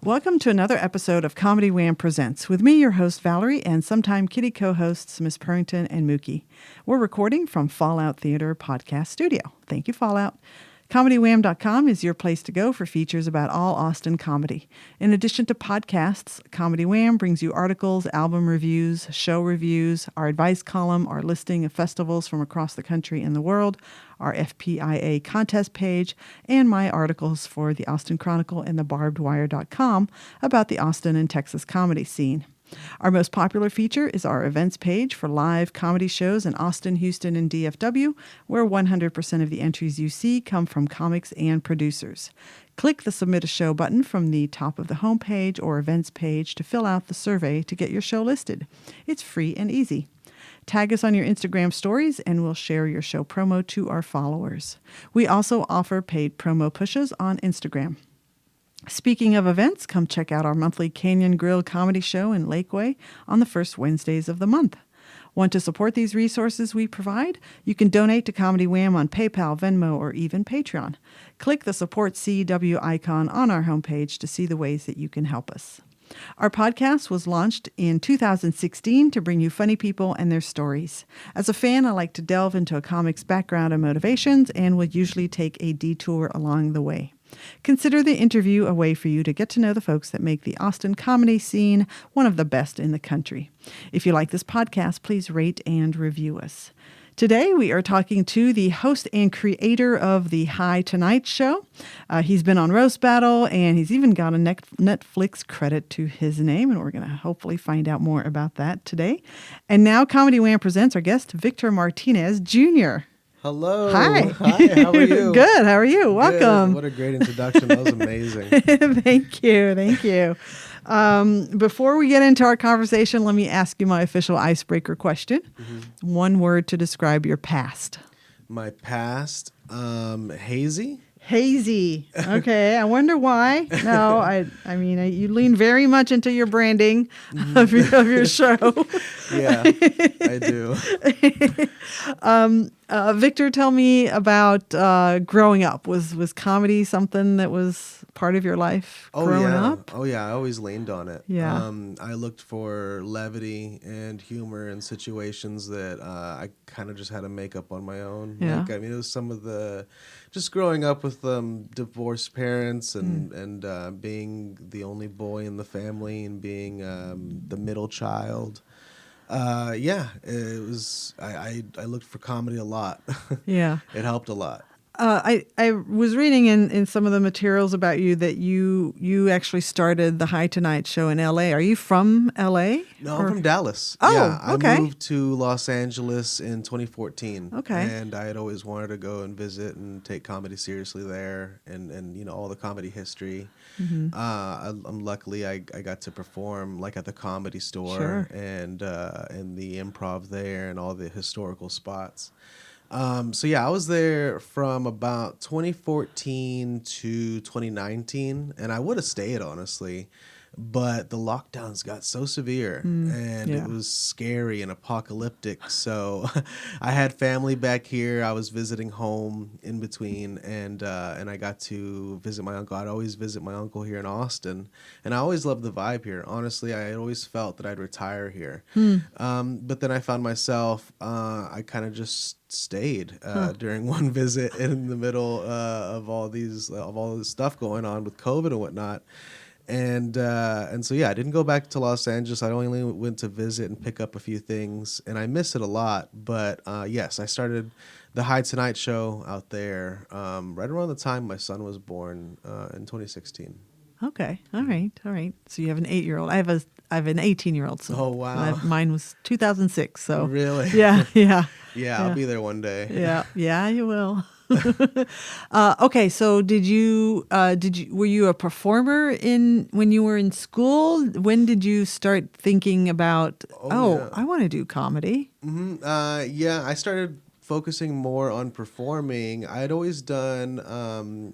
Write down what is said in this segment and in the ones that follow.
Welcome to another episode of Comedy Wham Presents with me, your host Valerie, and sometime kitty co-hosts Miss Purrington and Mookie. We're recording from Fallout Theater Podcast Studio. Thank you, Fallout. ComedyWham.com is your place to go for features about all Austin comedy. In addition to podcasts, Comedy Wham brings you articles, album reviews, show reviews, our advice column, our listing of festivals from across the country and the world, our FPIA contest page, and my articles for the Austin Chronicle and the BarbedWire.com about the Austin and Texas comedy scene. Our most popular feature is our events page for live comedy shows in Austin, Houston, and DFW, where 100% of the entries you see come from comics and producers. Click the Submit a Show button from the top of the homepage or events page to fill out the survey to get your show listed. It's free and easy. Tag us on your Instagram stories and we'll share your show promo to our followers. We also offer paid promo pushes on Instagram. Speaking of events, come check out our monthly Canyon Grill comedy show in Lakeway on the first Wednesdays of the month. Want to support these resources we provide? You can donate to Comedy Wham on PayPal, Venmo, or even Patreon. Click the Support CW icon on our homepage to see the ways that you can help us. Our podcast was launched in 2016 to bring you funny people and their stories. As a fan, I like to delve into a comic's background and motivations and will usually take a detour along the way. Consider the interview a way for you to get to know the folks that make the Austin comedy scene one of the best in the country. If you like this podcast, please rate and review us. Today, we are talking to the host and creator of The Hi Tonight Show. He's been on Roast Battle, and he's even got a Netflix credit to his name, and we're going to hopefully find out more about that today. And now, Comedy Wham presents our guest, Victor Martinez, Jr. Hello. Hi. Hi, how are you? Good, how are you? Welcome. Good. What a great introduction. That was amazing. Thank you. Before we get into our conversation, let me ask you my official icebreaker question. Mm-hmm. One word to describe your past. My past, hazy. Hazy. Okay, I wonder why. No, I mean, you lean very much into your branding of your show. Yeah, I do. Victor, tell me about growing up. Was comedy something that was part of your life growing up? Oh, yeah. I always leaned on it. Yeah. I looked for levity and humor in situations that I kind of just had to make up on my own. Yeah. Like, I mean, it was some of the... Just growing up with divorced parents and being the only boy in the family and being the middle child. It was. I looked for comedy a lot. Yeah, it helped a lot. I was reading in some of the materials about you that you actually started the Hi Tonight Show in L.A. Are you from L.A.? No, I'm from Dallas. Oh, yeah, okay. I moved to Los Angeles in 2014. Okay. And I had always wanted to go and visit and take comedy seriously there and you know, all the comedy history. Mm-hmm. Luckily, I got to perform like at the Comedy Store. Sure. And the improv there and all the historical spots. I was there from about 2014 to 2019, and I would have stayed, honestly, but the lockdowns got so severe, and it was scary and apocalyptic, so I had family back here. I was visiting home in between, and I got to visit my uncle. I'd always visit my uncle here in Austin, and I always loved the vibe here. Honestly, I had always felt that I'd retire here, but then I found myself, I kind of just stayed during one visit in the middle of all this stuff going on with COVID and whatnot. And so I didn't go back to Los Angeles. I only went to visit and pick up a few things, and I miss it a lot. But yes, I started the Hi Tonight Show out there right around the time my son was born in 2016. Okay, all right. So you have an 8-year-old. I have an 18-year-old. So oh wow, mine was 2006. So really, yeah. I'll be there one day. Yeah, you will. Okay, so were you a performer when you were in school? When did you start thinking about, I want to do comedy? Mm-hmm. I started focusing more on performing. I'd always done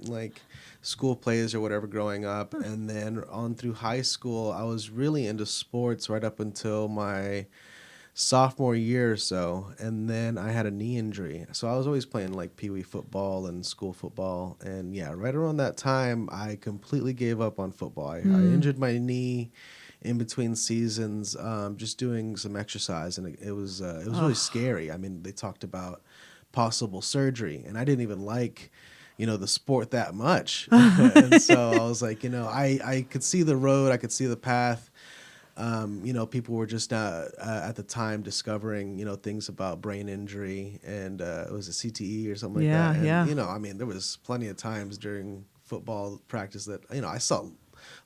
like school plays or whatever growing up, and then on through high school, I was really into sports right up until my sophomore year or so, and then I had a knee injury. So I was always playing like pee wee football and school football, and yeah, right around that time, I completely gave up on football. I injured my knee in between seasons, just doing some exercise, and it was really scary. I mean, they talked about possible surgery, and I didn't even like, the sport that much. And so I was like, I could see the road, I could see the path. People were just at the time discovering, things about brain injury, and it was a CTE or something like that. And, I mean, there was plenty of times during football practice that, I saw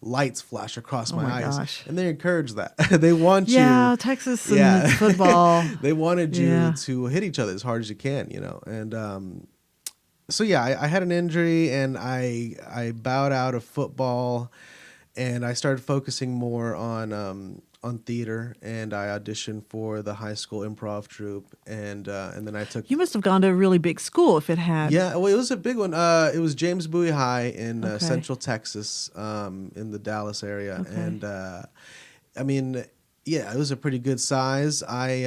lights flash across Oh my my eyes, gosh. and they encourage that. They want you. Yeah, Texas and Yeah. its football. They wanted you Yeah. to hit each other as hard as you can, and so yeah, I had an injury, and I bowed out of football, and I started focusing more on theater, and I auditioned for the high school improv troupe, and then I took. You must have gone to a really big school if it had. Yeah, well, it was a big one. It was James Bowie High in Okay. Central Texas, in the Dallas area, Okay. and I mean, yeah, it was a pretty good size. I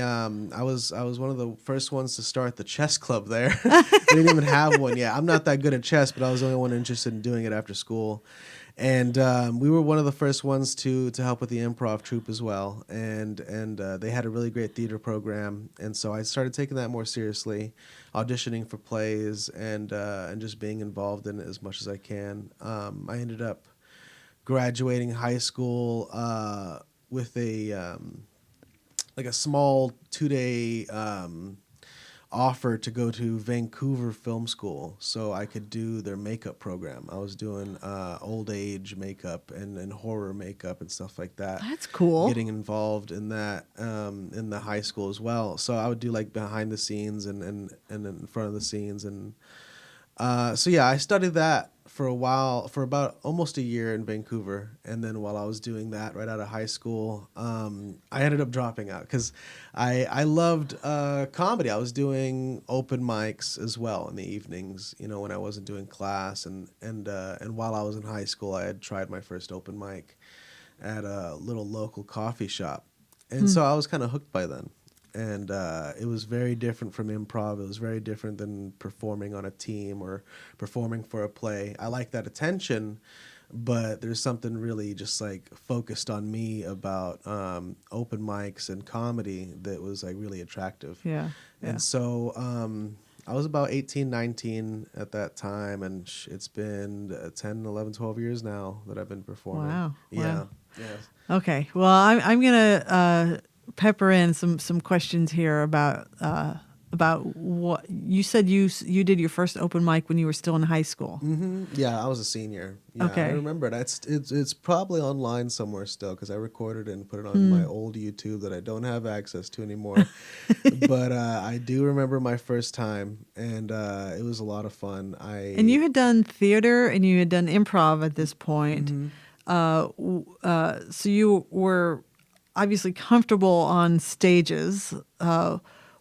was one of the first ones to start the chess club there. They didn't even have one yet. I'm not that good at chess, but I was the only one interested in doing it after school. And we were one of the first ones to help with the improv troupe as well. And they had a really great theater program. And so I started taking that more seriously, auditioning for plays, and just being involved in it as much as I can. I ended up graduating high school with a like a small 2-day offer to go to Vancouver Film School so I could do their makeup program. I was doing old age makeup and horror makeup and stuff like that. That's cool. Getting involved in that in the high school as well. So I would do like behind the scenes and in front of the scenes, and so yeah, I studied that for a while, for about almost a year in Vancouver. And then while I was doing that right out of high school, I ended up dropping out because I loved comedy. I was doing open mics as well in the evenings, when I wasn't doing class. And while I was in high school, I had tried my first open mic at a little local coffee shop. And so I was kind of hooked by then. And it was very different from improv. It was very different than performing on a team or performing for a play. I like that attention, but there's something really just like focused on me about open mics and comedy that was like really attractive. Yeah. And so I was about 18, 19 at that time, and it's been 10, 11, 12 years now that I've been performing. Wow. Yeah. Wow. Yes. Okay. Well, I'm gonna pepper in some questions here about what you said. You did your first open mic when you were still in high school. Mm-hmm. Yeah, I was a senior. Yeah, Okay. I remember it. It's probably online somewhere still because I recorded it and put it on my old YouTube that I don't have access to anymore. But I do remember my first time, and it was a lot of fun. And you had done theater and you had done improv at this point. So you were obviously comfortable on stages.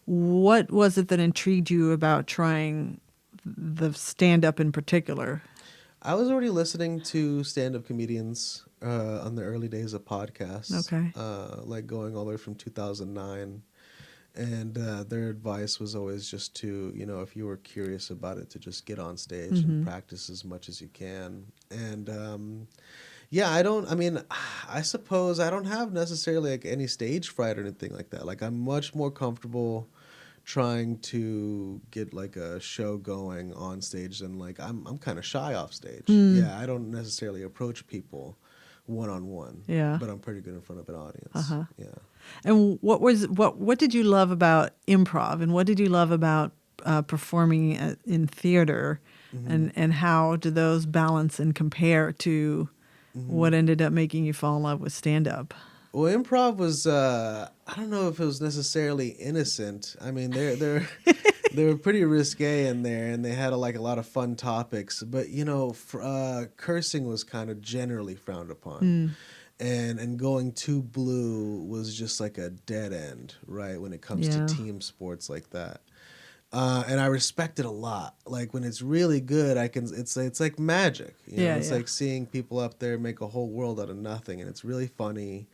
What was it that intrigued you about trying the stand-up in particular? I was already listening to stand-up comedians on the early days of podcasts. Okay. Like going all the way from 2009. And their advice was always just to, if you were curious about it, to just get on stage and practice as much as you can. And yeah, I suppose I don't have necessarily like any stage fright or anything like that. Like I'm much more comfortable trying to get like a show going on stage than like I'm kind of shy off stage. Yeah, I don't necessarily approach people one-on-one. Yeah. But I'm pretty good in front of an audience. Yeah. And what did you love about improv, and what did you love about performing in theater, and how do those balance and compare to what ended up making you fall in love with stand-up? Well, improv was I don't know if it was necessarily innocent. I mean, they were pretty risque in there, and they had a lot of fun topics. But cursing was kind of generally frowned upon, and going too blue was just like a dead end, right? When it comes to team sports like that. And I respect it a lot. Like when it's really good, it's like magic. It's like seeing people up there make a whole world out of nothing, and it's really funny.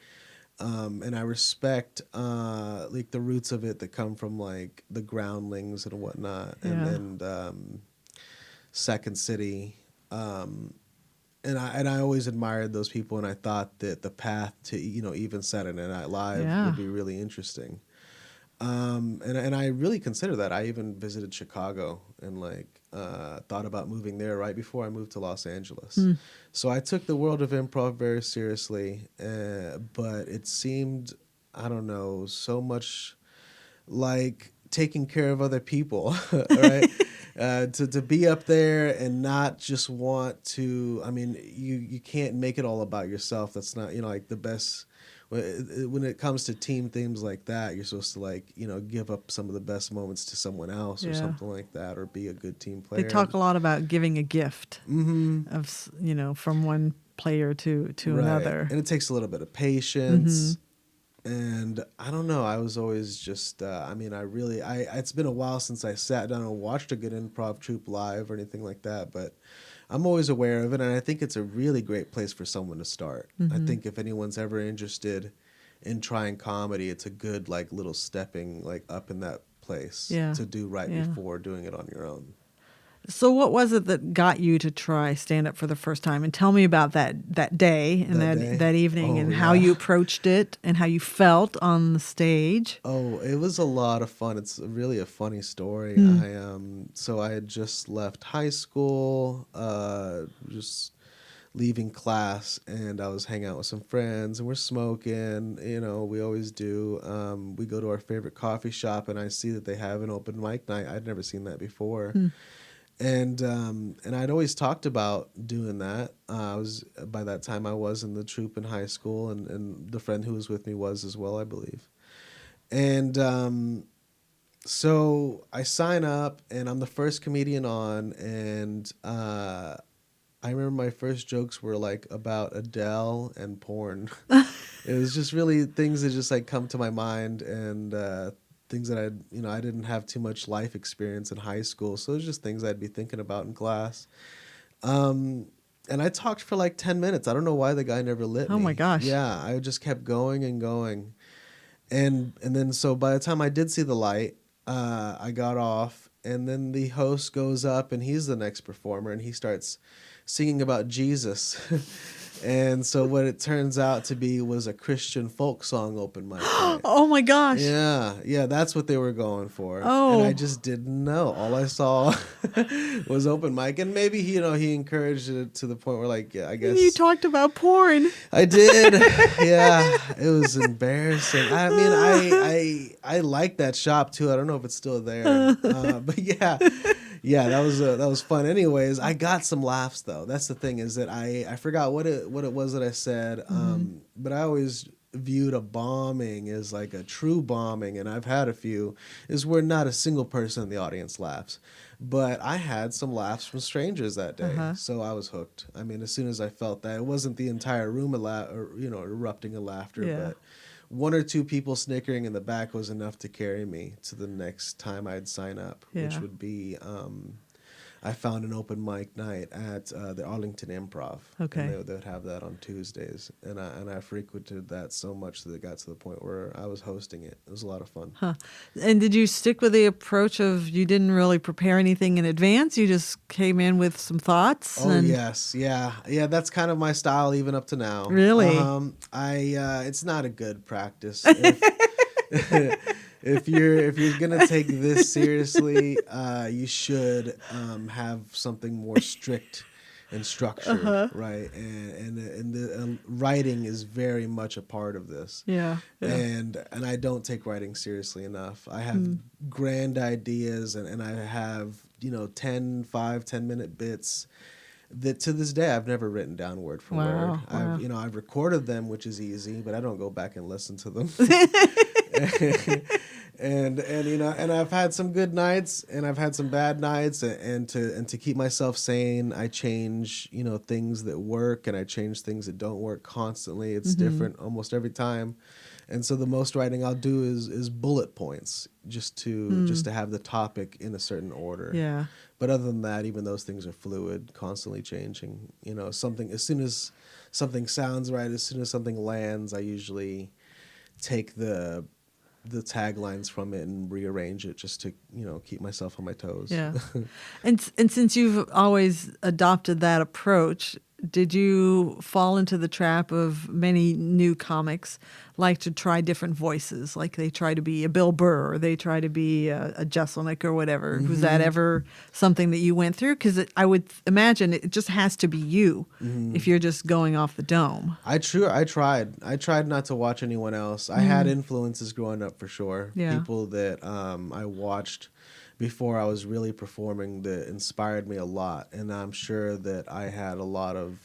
And I respect like the roots of it that come from like the groundlings and whatnot, Yeah. and Second City. And I always admired those people, and I thought that the path to even Saturday Night Live Yeah. would be really interesting. And I really consider that. I even visited Chicago and like thought about moving there right before I moved to Los Angeles. So I took the world of improv very seriously, but it seemed, I don't know, so much like taking care of other people, right? To be up there and not just want to. I mean, you can't make it all about yourself. That's not like the best. When it comes to team themes like that, you're supposed to like give up some of the best moments to someone else or Yeah. something like that, or be a good team They player. talk a lot about giving a gift Mm-hmm. of, from one player to Right. another. And it takes a little bit of patience. And I don't know. I was always just. I mean, it's been a while since I sat down and watched a good improv troupe live or anything like that. But I'm always aware of it, and I think it's a really great place for someone to start. I think if anyone's ever interested in trying comedy, it's a good like little stepping like up in that place Yeah. to do right Yeah. before doing it on your own. So what was it that got you to try stand up for the first time? And tell me about that day and That day? that evening, Oh, and how yeah. you approached it and how you felt on the stage. Oh, it was a lot of fun. It's really a funny story. So I had just left high school, just leaving class, and I was hanging out with some friends, and we're smoking. We always do. We go to our favorite coffee shop, and I see that they have an open mic night. I'd never seen that before. And I'd always talked about doing that. By that time I was in the troupe in high school, and the friend who was with me was as well, I believe. And so I sign up, and I'm the first comedian on, and I remember my first jokes were like about Adele and porn. It was just really things that just like come to my mind, and things that I didn't have too much life experience in high school, so it was just things I'd be thinking about in class. And I talked for like 10 minutes. I don't know why the guy never lit me. Oh my gosh. Yeah, I just kept going and going. And then so by the time I did see the light, I got off, and then the host goes up, and he's the next performer, and he starts singing about Jesus. And so what it turns out to be was a Christian folk song open mic night. Oh my gosh. Yeah, that's what they were going for. Oh. And I just didn't know. All I saw was open mic, and maybe he encouraged it to the point where like, yeah, I guess You talked about porn. I did. Yeah, it was embarrassing. I mean, I like that shop too. I don't know if it's still there, but yeah, that was fun. Anyways, I got some laughs though. That's the thing, is that I forgot what it was that I said. But I always viewed a bombing as like a true bombing, and I've had a few, is where not a single person in the audience laughs. But I had some laughs from strangers that day, so I was hooked. I mean, as soon as I felt that, it wasn't the entire room erupting in laughter, Yeah. but one or two people snickering in the back was enough to carry me to the next time I'd sign up, which Yeah. would be I found an open mic night at the Arlington Improv. Okay. And they would have that on Tuesdays, and I frequented that so much that it got to the point where I was hosting it. It was a lot of fun. Huh. And did you stick with the approach of you didn't really prepare anything in advance? You just came in with some thoughts? Oh yes, yeah. That's kind of my style even up to now. Really? It's not a good practice. If you're gonna take this seriously, you should have something more strict and structured, right? And the writing is very much a part of this. Yeah. And I don't take writing seriously enough. I have grand ideas, and I have 10-minute bits that to this day I've never written down word for word. Wow. I've recorded them, which is easy, but I don't go back and listen to them. and I've had some good nights, and I've had some bad nights, and to keep myself sane, I change things that work, and I change things that don't work constantly. It's different almost every time. And so the most writing I'll do is bullet points, just to have the topic in a certain order. Yeah. But other than that, even those things are fluid, constantly changing. Something, as soon as something sounds right, as soon as something lands, I usually take the taglines from it and rearrange it just to, keep myself on my toes. Yeah. And since you've always adopted that approach, did you fall into the trap of many new comics like to try different voices? Like they try to be a Bill Burr or they try to be a Jeselnik or whatever. Was that ever something that you went through? Because I would imagine it just has to be you if you're just going off the dome. I tried. I tried not to watch anyone else. I had influences growing up for sure. Yeah. People that I watched before I was really performing that inspired me a lot, and I'm sure that I had a lot of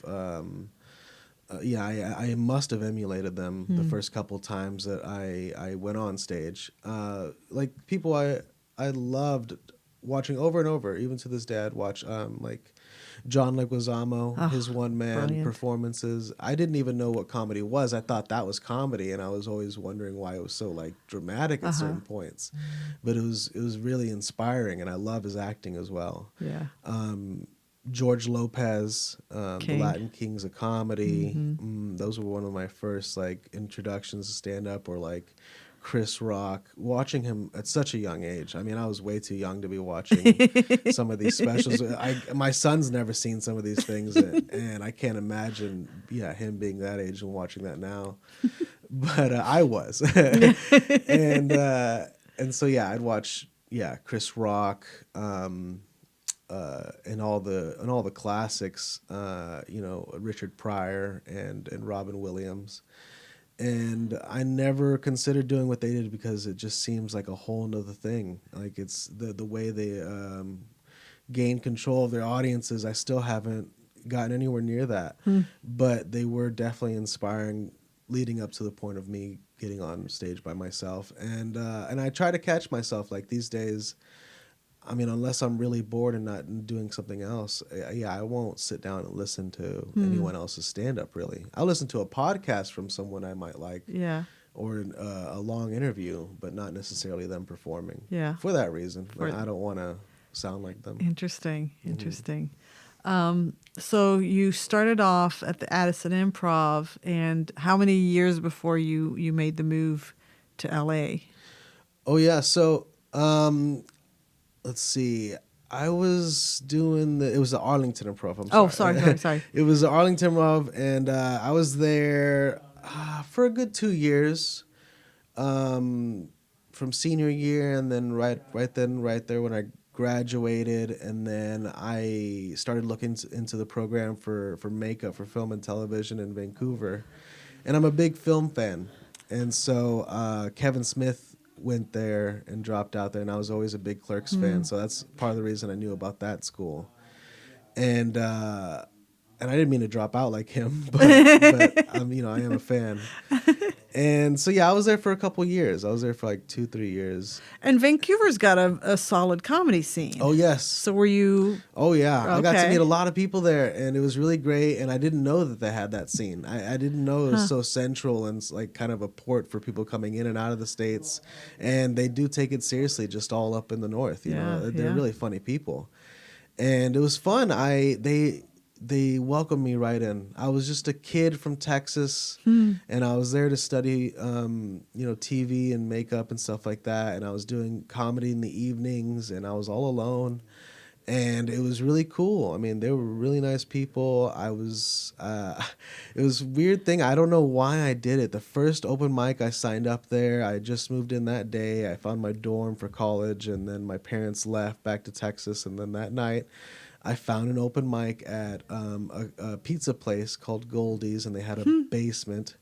I must have emulated them the first couple times that I went on stage. Like people I loved watching over and over, even to this day. I'd watch like John Leguizamo, his one-man performances. I didn't even know what comedy was. I thought that was comedy, and I was always wondering why it was so like dramatic at certain points. But it was really inspiring, and I love his acting as well. Yeah. George Lopez, the Latin Kings of Comedy. Those were one of my first like introductions to stand-up, or like Chris Rock, watching him at such a young age. I mean, I was way too young to be watching some of these specials. My son's never seen some of these things, and I can't imagine, him being that age and watching that now. But I was, and so I'd watch Chris Rock, and all the classics, Richard Pryor and Robin Williams. And I never considered doing what they did because it just seems like a whole nother thing. Like it's the way they gain control of their audiences. I still haven't gotten anywhere near that, but they were definitely inspiring leading up to the point of me getting on stage by myself. And I try to catch myself like these days. I mean, unless I'm really bored and not doing something else, I won't sit down and listen to anyone else's stand-up, really. I'll listen to a podcast from someone I might like, or a long interview, but not necessarily them performing. Yeah. For that reason. I don't want to sound like them. Interesting. So you started off at the Addison Improv, and how many years before you made the move to L.A.? Oh, yeah. So... let's see. I was doing it was the Arlington Improv. I'm sorry. Sorry. It was the Arlington Improv, and I was there for a good 2 years, from senior year, and then right there when I graduated, and then I started looking into the program for makeup for film and television in Vancouver, and I'm a big film fan, and so Kevin Smith went there and dropped out there, and I was always a big Clerks fan, so that's part of the reason I knew about that school. And I didn't mean to drop out like him, but I am a fan. And so I was there for a couple years. I was there for like 2-3 years. And Vancouver's got a solid comedy scene. Oh yes. So were you? Oh yeah. Okay. I got to meet a lot of people there, and it was really great. And I didn't know that they had that scene. I didn't know it was so central and like kind of a port for people coming in and out of the States. And they do take it seriously, just all up in the north. You know, they're really funny people, and it was fun. They welcomed me right in. I was just a kid from Texas, and I was there to study, TV and makeup and stuff like that. And I was doing comedy in the evenings, and I was all alone, and it was really cool. I mean, they were really nice people. It was a weird thing. I don't know why I did it. The first open mic I signed up there, I just moved in that day. I found my dorm for college, and then my parents left back to Texas, and then that night, I found an open mic at a pizza place called Goldie's, and they had a basement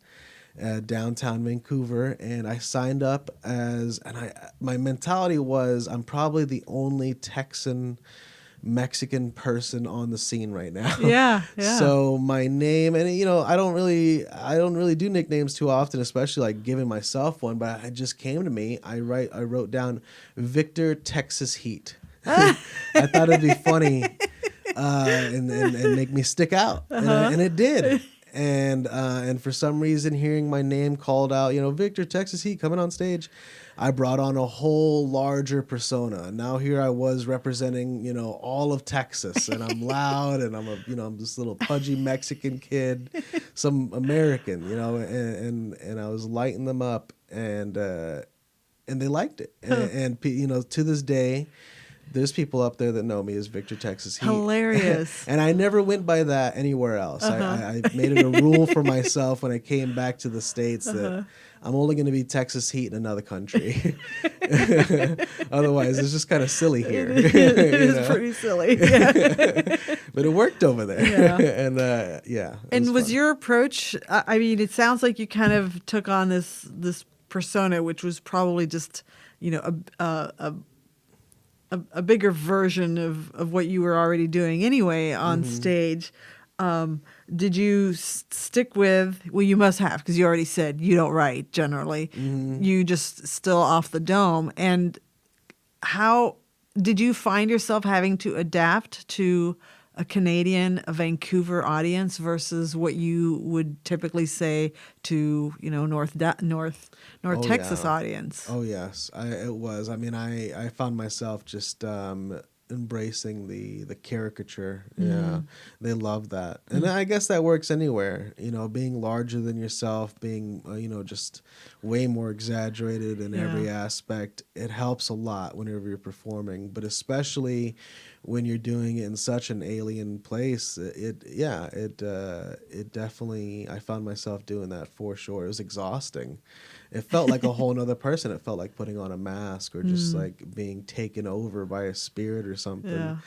downtown Vancouver. And I signed up my mentality was I'm probably the only Texan Mexican person on the scene right now. Yeah. So my name, and I don't really do nicknames too often, especially like giving myself one. But it just came to me. I wrote down Victor Texas Heat. I thought it'd be funny and make me stick out, and it did. And for some reason, hearing my name called out, Victor, Texas Heat coming on stage, I brought on a whole larger persona. And now here I was representing, all of Texas, and I'm loud, and I'm this little pudgy Mexican kid, some American, and I was lighting them up, and they liked it, and to this day, there's people up there that know me as Victor Texas Heat. Hilarious. And I never went by that anywhere else. I made it a rule for myself when I came back to the States that I'm only going to be Texas Heat in another country. Otherwise, it's just kind of silly here. It is pretty silly. Yeah. But it worked over there. Yeah. And was your approach, I mean, it sounds like you kind of took on this persona, which was probably just, a bigger version of what you were already doing anyway on stage. Did you stick with, well, you must have, because you already said you don't write generally. You just still off the dome. And how did you find yourself having to adapt to a a Vancouver audience versus what you would typically say to, North Texas audience? Oh, yes, it was. I mean, I found myself just embracing the caricature. Yeah, they love that, and I guess that works anywhere. Being larger than yourself, being just way more exaggerated in every aspect. It helps a lot whenever you're performing, but especially when you're doing it in such an alien place. It definitely, I found myself doing that for sure. It was exhausting. It felt like a whole nother person. It felt like putting on a mask or just like being taken over by a spirit or something.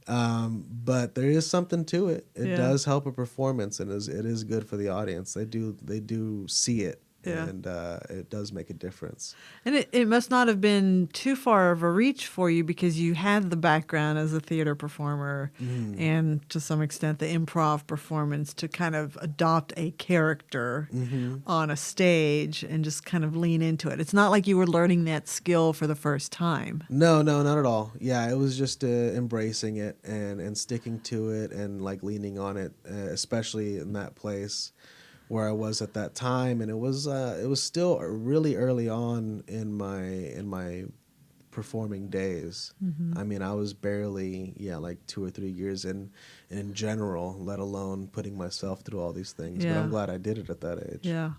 Yeah. But there is something to it. It does help a performance, and it is good for the audience. They do see it. Yeah. And it does make a difference. And it must not have been too far of a reach for you, because you had the background as a theater performer and to some extent the improv performance to kind of adopt a character on a stage and just kind of lean into it. It's not like you were learning that skill for the first time. No, not at all. Yeah, it was just embracing it and sticking to it and like leaning on it, especially in that place where I was at that time. And it was still really early on in my performing days. I mean, I was barely like 2 or 3 years in general, let alone putting myself through all these things. But I'm glad I did it at that age. Yeah.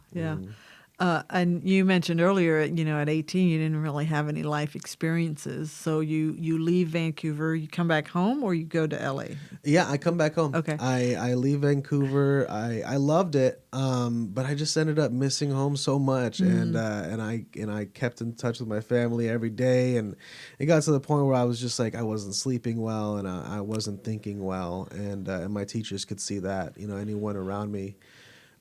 And you mentioned earlier, at 18, you didn't really have any life experiences. So you leave Vancouver, you come back home, or you go to LA? Yeah, I come back home. Okay. I leave Vancouver. I loved it, but I just ended up missing home so much, and I kept in touch with my family every day, and it got to the point where I was just like, I wasn't sleeping well, and I wasn't thinking well, and my teachers could see that. Anyone around me.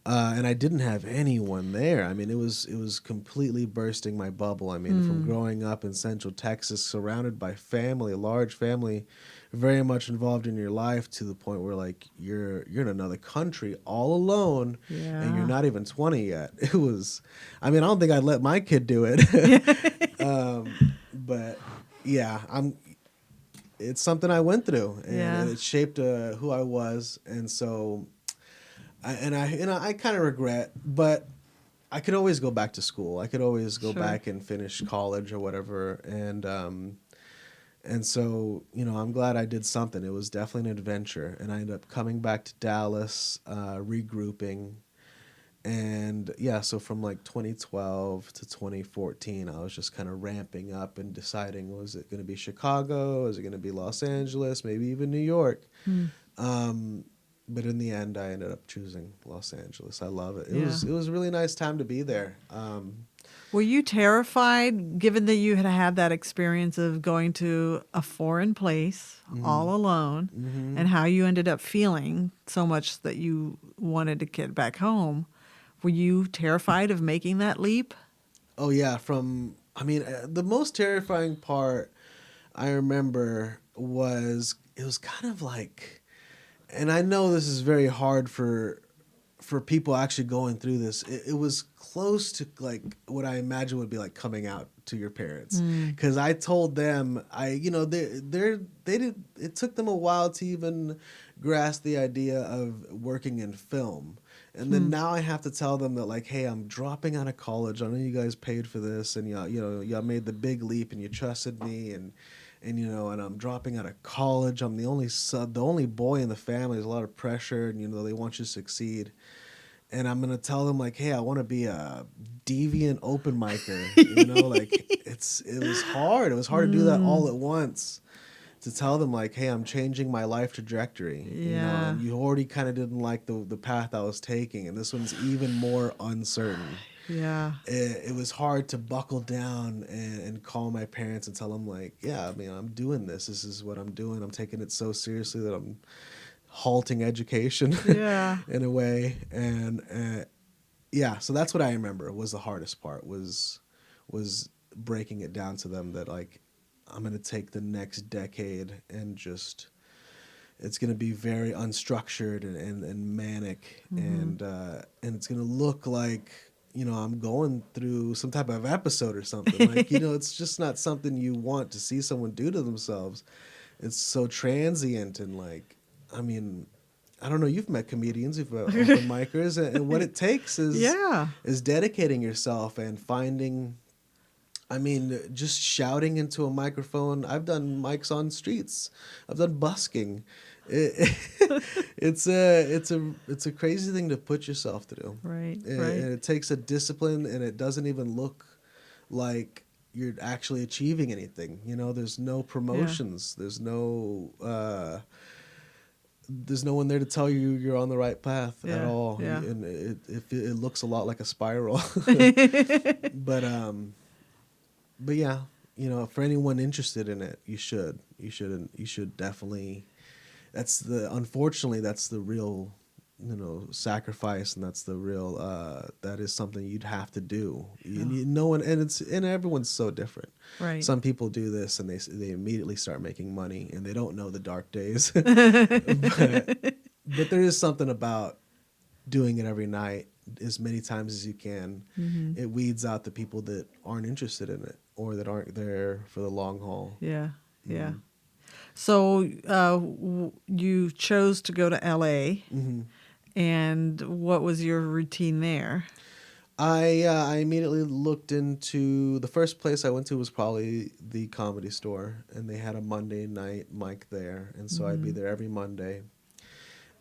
And I didn't have anyone there. I mean, it was completely bursting my bubble. I mean, from growing up in Central Texas, surrounded by family, a large family, very much involved in your life, to the point where like you're in another country all alone, and you're not even 20 yet. It was, I mean, I don't think I'd let my kid do it. But yeah, it's something I went through, and it shaped who I was, and so. I kind of regret, but I could always go back to school. I could always go back and finish college or whatever. And so, I'm glad I did something. It was definitely an adventure. And I ended up coming back to Dallas, regrouping. And so from like 2012 to 2014, I was just kind of ramping up and deciding, was it going to be Chicago? Is it going to be Los Angeles? Maybe even New York? But in the end, I ended up choosing Los Angeles. I love it. It was a really nice time to be there. Were you terrified, given that you had that experience of going to a foreign place all alone, and how you ended up feeling so much that you wanted to get back home? Were you terrified of making that leap? Oh, yeah. The most terrifying part I remember was, it was kind of like... And I know this is very hard for people actually going through this. It was close to like what I imagine would be like coming out to your parents, because I told them it took them a while to even grasp the idea of working in film, And then now I have to tell them that, like, hey, I'm dropping out of college. I know you guys paid for this, and y'all made the big leap, and you trusted me, and and I'm dropping out of college. I'm the only son, the only boy in the family. There's a lot of pressure, and they want you to succeed. And I'm gonna tell them, like, hey, I want to be a deviant open micer. Like it was hard. It was hard to do that all at once. To tell them, like, hey, I'm changing my life trajectory. Yeah. And you already kind of didn't like the path I was taking, and this one's even more uncertain. Yeah. It was hard to buckle down and call my parents and tell them, like, yeah, I mean, I'm doing this. This is what I'm doing. I'm taking it so seriously that I'm halting education Yeah. in a way. And yeah, so that's what I remember was the hardest part was breaking it down to them that, like, I'm going to take the next decade and just, it's going to be very unstructured and manic. And it's going to look like, I'm going through some type of episode or something. Like, it's just not something you want to see someone do to themselves. It's so transient. And, like, I mean, I don't know, you've met comedians, you've met open micers, and what it takes is dedicating yourself and finding, I mean, just shouting into a microphone. I've done mics on streets. I've done busking. It's a crazy thing to put yourself through. Right. And it takes a discipline, and it doesn't even look like you're actually achieving anything. There's no promotions. Yeah. There's no one there to tell you you're on the right path at all. Yeah. And it looks a lot like a spiral. But yeah, for anyone interested in it, you should definitely. Unfortunately, that's the real, sacrifice, and that's the real. That is something you'd have to do. No one, and everyone's so different. Right. Some people do this and they immediately start making money, and they don't know the dark days. but there is something about doing it every night as many times as you can. Mm-hmm. It weeds out the people that aren't interested in it or that aren't there for the long haul. Yeah, yeah. Mm-hmm. So you chose to go to LA, and what was your routine there? I immediately looked into, the first place I went to was probably the Comedy Store, and they had a Monday night mic there, and so I'd be there every Monday.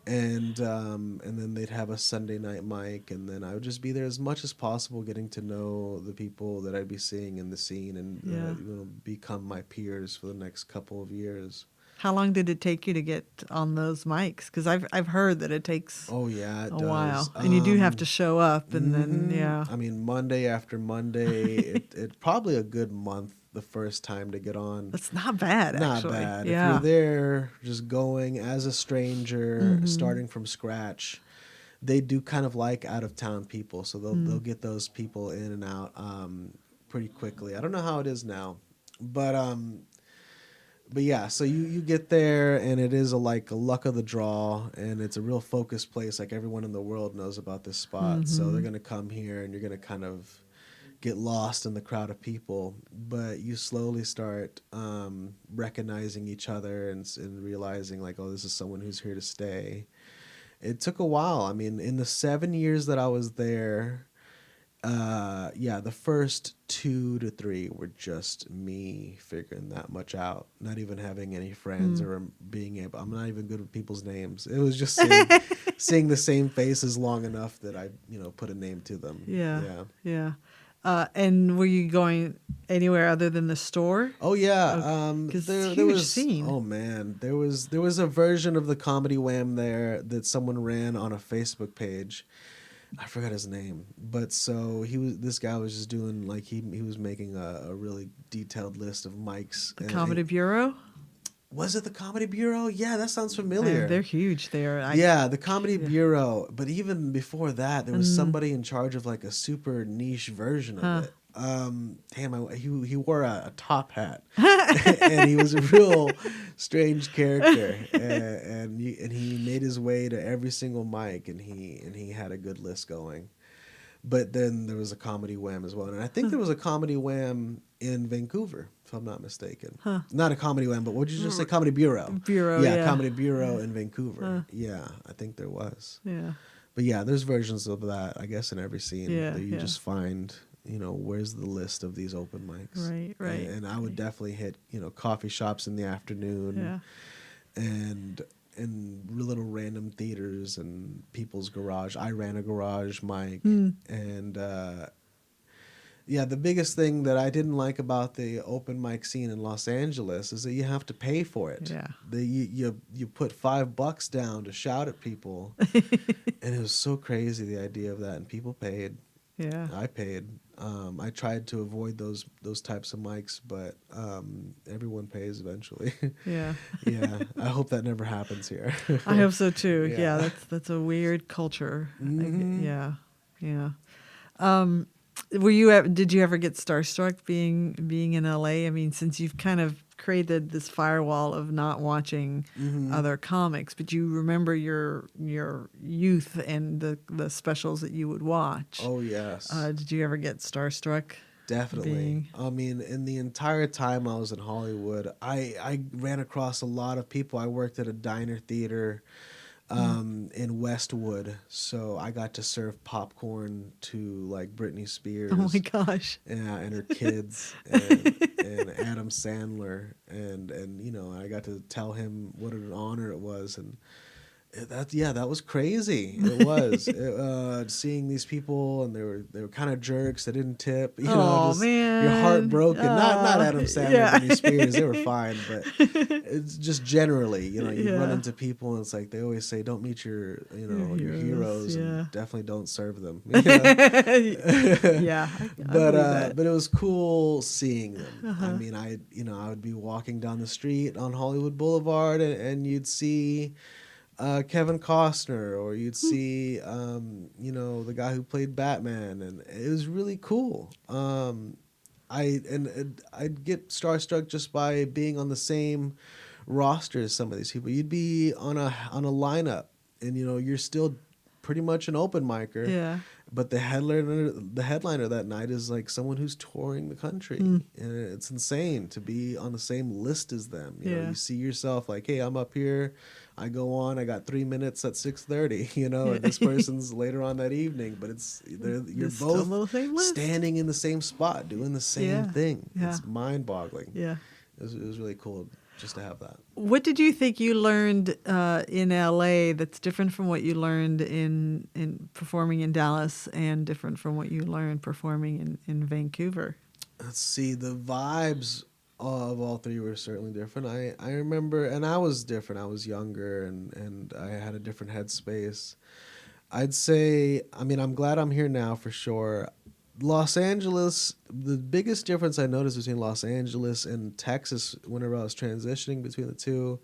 And then they'd have a Sunday night mic, and then I would just be there as much as possible, getting to know the people that I'd be seeing in the scene, and become my peers for the next couple of years. How long did it take you to get on those mics? Because I've heard that it takes a while, and you do have to show up, and then I mean, Monday after Monday, it probably a good month the first time to get on. That's not bad, actually. Not bad. Yeah. If you're there just going as a stranger, starting from scratch, they do kind of like out-of-town people, so they'll get those people in and out pretty quickly. I don't know how it is now, but yeah, so you get there, and it is a luck of the draw, and it's a real focused place. Like, everyone in the world knows about this spot, so they're going to come here, and you're going to kind of get lost in the crowd of people. But you slowly start recognizing each other and realizing, like, oh, this is someone who's here to stay. It took a while. I mean, in the 7 years that I was there, the first 2 to 3 were just me figuring that much out, not even having any friends or being able. I'm not even good with people's names. It was just seeing the same faces long enough that I, put a name to them. Yeah. And were you going anywhere other than the store? Oh yeah, there was scene. Oh man, there was a version of the Comedy Wham there that someone ran on a Facebook page. I forgot his name, but so this guy was just doing, like, he was making a really detailed list of mics. The Comedy Bureau? Was it the Comedy Bureau? Yeah, that sounds familiar. They're huge there. The Comedy Bureau. But even before that, there was somebody in charge of, like, a super niche version of it. He wore a top hat, and he was a real strange character, and he made his way to every single mic, and he had a good list going. But then there was a Comedy Wham as well, and I think there was a Comedy Wham in Vancouver, if I'm not mistaken. Not a Comedy Wham, but what did you just say? Comedy Bureau. Yeah. Comedy Bureau in Vancouver. Yeah, I think there was. Yeah. But yeah, there's versions of that, I guess, in every scene Yeah, that you yeah. just find, where's the list of these open mics? Right, right. And I would definitely hit, coffee shops in the afternoon Yeah. and little random theaters and people's garage. I ran a garage mic, and yeah, the biggest thing that I didn't like about the open mic scene in Los Angeles is that you have to pay for it. Yeah. You put $5 down to shout at people, and it was so crazy, the idea of that, and people paid. Yeah. I paid. I tried to avoid those types of mics, but everyone pays eventually. Yeah. Yeah, I hope that never happens here. I hope so too. Yeah. Yeah, that's a weird culture. Mhm. Yeah. Yeah. Did you ever get starstruck being in LA? I mean, since you've kind of created this firewall of not watching other comics, but you remember your youth and the specials that you would watch. Oh yes. Did you ever get starstruck? Definitely. I mean, in the entire time I was in Hollywood, I ran across a lot of people. I worked at a diner theater in Westwood, so I got to serve popcorn to like Britney Spears. Oh my gosh. Yeah, and her kids and Adam Sandler, and I got to tell him what an honor it was, and that was crazy. It was seeing these people, and they were kind of jerks. They didn't tip. Oh, Just man. your heart broken. Not Adam Sandler, yeah. and Britney Spears. They were fine, but it's just generally, you Yeah. run into people, and it's like they always say, don't meet your your heroes, yeah. and definitely don't serve them. Yeah. I believe that. But it was cool seeing them. I mean, I would be walking down the street on Hollywood Boulevard, and you'd see Kevin Costner, or you'd see the guy who played Batman, and it was really cool. I'd get starstruck just by being on the same roster as some of these people. You'd be on a lineup, and you're still pretty much an open micer. Yeah. But the headliner that night is like someone who's touring the country, and it's insane to be on the same list as them. You see yourself like, hey, I'm up here. I go on. I got 3 minutes at 6:30. And this person's later on that evening. But you're both standing in the same spot, doing the same thing. Yeah. It's mind-boggling. Yeah. It was really cool just to have that. What did you think you learned in LA that's different from what you learned in performing in Dallas, and different from what you learned performing in Vancouver? Let's see, the vibes of all three were certainly different. I remember, and I was different. I was younger, and I had a different headspace. I'd say, I mean, I'm glad I'm here now for sure. Los Angeles, the biggest difference I noticed between Los Angeles and Texas whenever I was transitioning between the two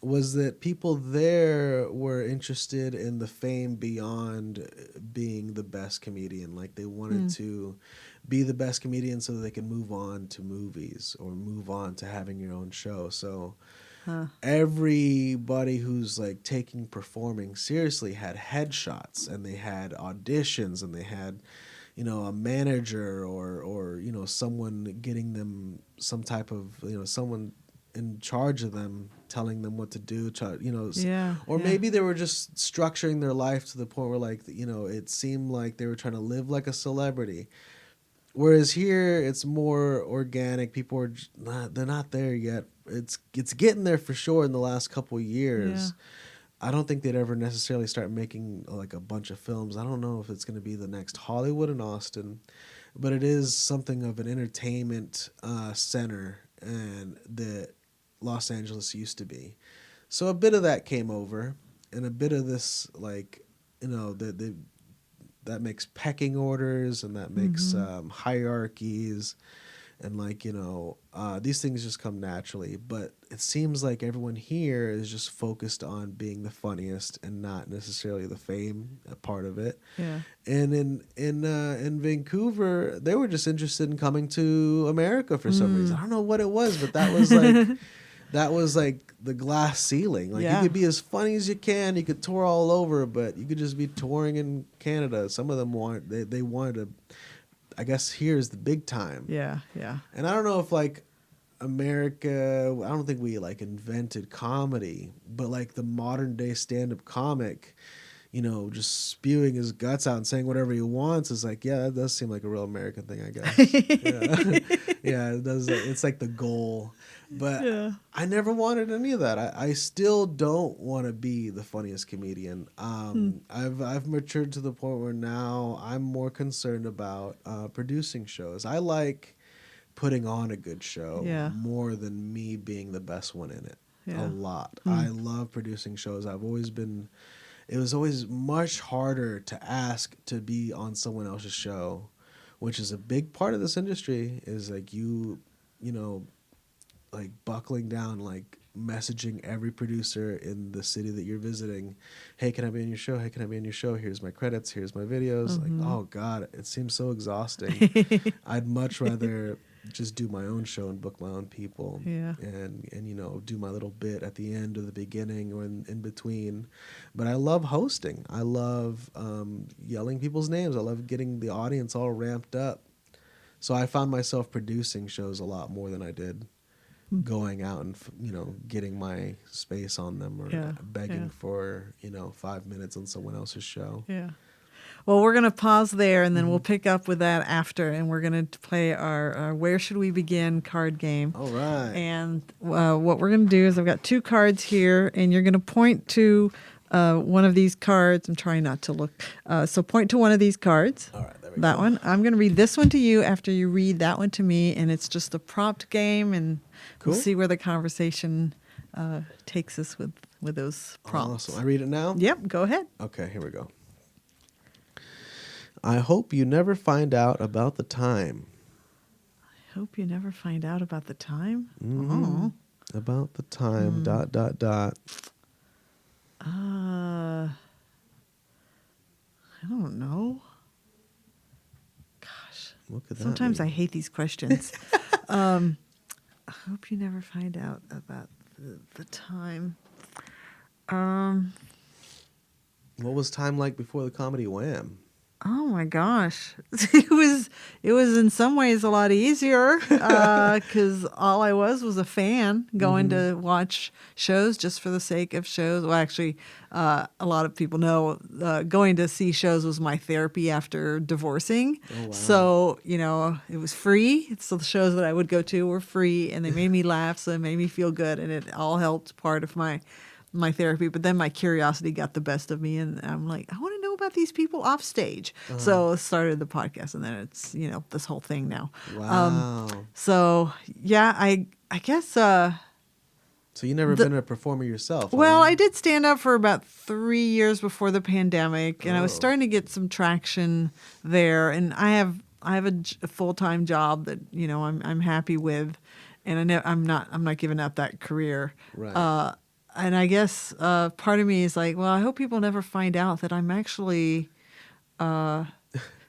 was that people there were interested in the fame beyond being the best comedian. Like they wanted to be the best comedian so that they could move on to movies or move on to having your own show. So everybody who's like taking performing seriously had headshots, and they had auditions, and they had a manager or someone getting them some type of someone in charge of them telling them what to do, maybe they were just structuring their life to the point where like it seemed like they were trying to live like a celebrity, whereas here it's more organic. People are they're not there yet. It's getting there for sure in the last couple of years. I don't think they'd ever necessarily start making like a bunch of films. I don't know if it's going to be the next Hollywood in Austin, but it is something of an entertainment center, and that Los Angeles used to be. So a bit of that came over, and a bit of this like that makes pecking orders, and that makes hierarchies. And like, these things just come naturally, but it seems like everyone here is just focused on being the funniest and not necessarily the fame part of it. Yeah. And in Vancouver, they were just interested in coming to America for some reason. I don't know what it was, but that was like the glass ceiling. Like you could be as funny as you can, you could tour all over, but you could just be touring in Canada. Some of them they wanted to, I guess here's the big time. Yeah, yeah. And I don't know if like America, I don't think we like invented comedy, but like the modern day stand-up comic, just spewing his guts out and saying whatever he wants is like, yeah, that does seem like a real American thing, I guess. Yeah, it does. It's like the goal. But I never wanted any of that. I still don't want to be the funniest comedian. I've matured to the point where now I'm more concerned about producing shows. I like putting on a good show more than me being the best one in it. A lot. I love producing shows. It was always much harder to ask to be on someone else's show, which is a big part of this industry, is like like buckling down, like messaging every producer in the city that you're visiting. Hey, can I be on your show? Hey, can I be on your show? Here's my credits. Here's my videos. Like, oh God, it seems so exhausting. I'd much rather just do my own show and book my own people. And do my little bit at the end or the beginning or in between. But I love hosting. I love yelling people's names. I love getting the audience all ramped up. So I found myself producing shows a lot more than I did going out and getting my space on them or begging for 5 minutes on someone else's show. Well, we're going to pause there, and then we'll pick up with that after, and we're going to play our Where Should We Begin card game. All right. And what we're going to do is I've got 2 cards here, and you're going to point to one of these cards. I'm trying not to look. So point to one of these cards. All right, there we go. That one. I'm going to read this one to you after you read that one to me, and it's just a prompt game, and we'll see where the conversation takes us with those prompts. Awesome. I read it now? Yep, go ahead. Okay, here we go. I hope you never find out about the time. I hope you never find out about the time. About the time. ... I don't know. Gosh. What could that Sometimes mean? I hate these questions. I hope you never find out about the time. What was time like before the comedy Wham? Oh my gosh. It was in some ways a lot easier because all I was a fan going to watch shows just for the sake of shows. Well, actually, a lot of people know going to see shows was my therapy after divorcing. Oh, wow. So, it was free. So the shows that I would go to were free and they made me laugh. So it made me feel good. And it all helped part of my therapy. But then my curiosity got the best of me. And I'm like, I want to know about these people off stage. So I started the podcast, and then it's this whole thing now. Wow. So yeah, I guess. So you never been a performer yourself? Well, I did stand up for about 3 years before the pandemic, and I was starting to get some traction there. And I have a full-time job that I'm happy with, and I'm not giving up that career. Right. And I guess part of me is like, well, I hope people never find out that I'm actually, because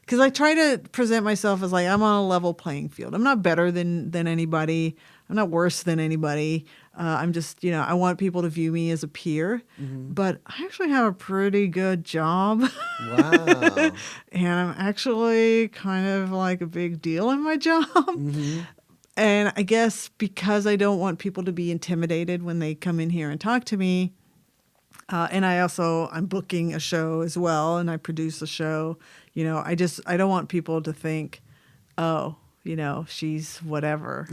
I try to present myself as like I'm on a level playing field. I'm not better than anybody. I'm not worse than anybody. I'm just, I want people to view me as a peer. But I actually have a pretty good job. Wow. And I'm actually kind of like a big deal in my job. And I guess because I don't want people to be intimidated when they come in here and talk to me, and I'm booking a show as well, and I produce a show. I don't want people to think, oh, she's whatever.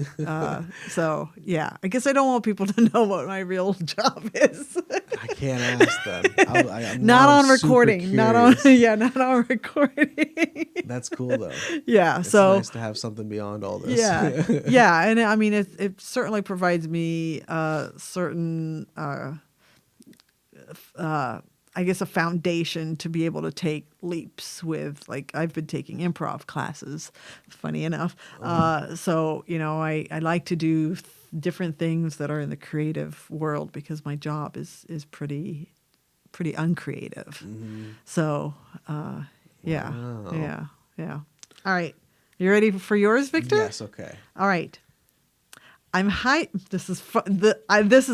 So yeah, I guess I don't want people to know what my real job is. I can't ask them. I'm not now on recording. super Not on. curious. Yeah, not on recording. That's cool though. Yeah. It's so nice to have something beyond all this. Yeah. Yeah. And I mean, it certainly provides me certain, I guess, a foundation to be able to take leaps with, like, I've been taking improv classes, funny enough. So, I like to do different things that are in the creative world because my job is pretty uncreative. So, yeah. Wow. Yeah. All right. You ready for yours, Victor? Yes. Okay. All right. This is